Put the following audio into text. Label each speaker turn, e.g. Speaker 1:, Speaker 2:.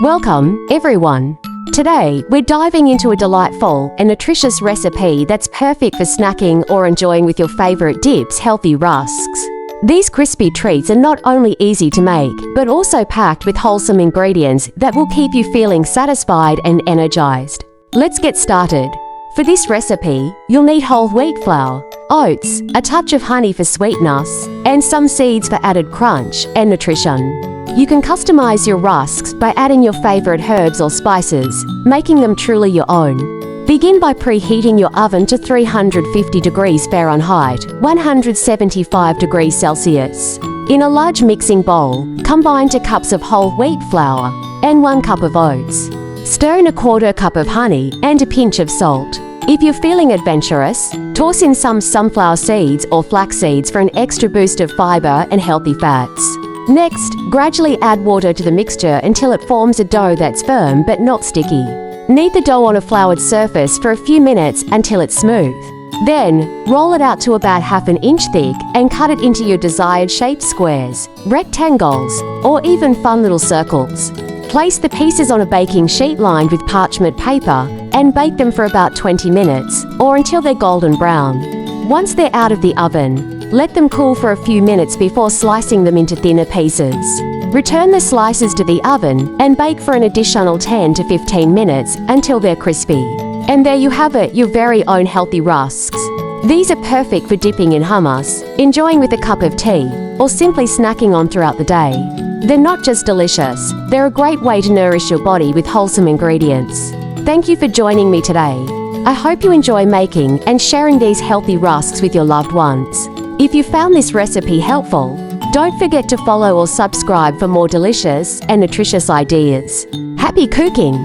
Speaker 1: Welcome, everyone. Today, we're diving into a delightful and nutritious recipe that's perfect for snacking or enjoying with your favorite dips, healthy rusks. These crispy treats are not only easy to make, but also packed with wholesome ingredients that will keep you feeling satisfied and energized. Let's get started. For this recipe, you'll need whole wheat flour, oats, a touch of honey for sweetness, and some seeds for added crunch and nutrition. You can customize your rusks by adding your favorite herbs or spices, making them truly your own. Begin by preheating your oven to 350 degrees Fahrenheit, 175 degrees Celsius. In a large mixing bowl, combine 2 cups of whole wheat flour and 1 cup of oats. Stir in 1/4 cup of honey and a pinch of salt. If you're feeling adventurous, toss in some sunflower seeds or flax seeds for an extra boost of fiber and healthy fats. Next, gradually add water to the mixture until it forms a dough that's firm but not sticky. Knead the dough on a floured surface for a few minutes until it's smooth. Then, roll it out to about 1/2 inch thick and cut it into your desired shaped squares, rectangles, or even fun little circles. Place the pieces on a baking sheet lined with parchment paper and bake them for about 20 minutes or until they're golden brown. Once they're out of the oven, let them cool for a few minutes before slicing them into thinner pieces. Return the slices to the oven and bake for an additional 10 to 15 minutes until they're crispy. And there you have it, your very own healthy rusks. These are perfect for dipping in hummus, enjoying with a cup of tea, or simply snacking on throughout the day. They're not just delicious, they're a great way to nourish your body with wholesome ingredients. Thank you for joining me today. I hope you enjoy making and sharing these healthy rusks with your loved ones. If you found this recipe helpful, don't forget to follow or subscribe for more delicious and nutritious ideas. Happy cooking!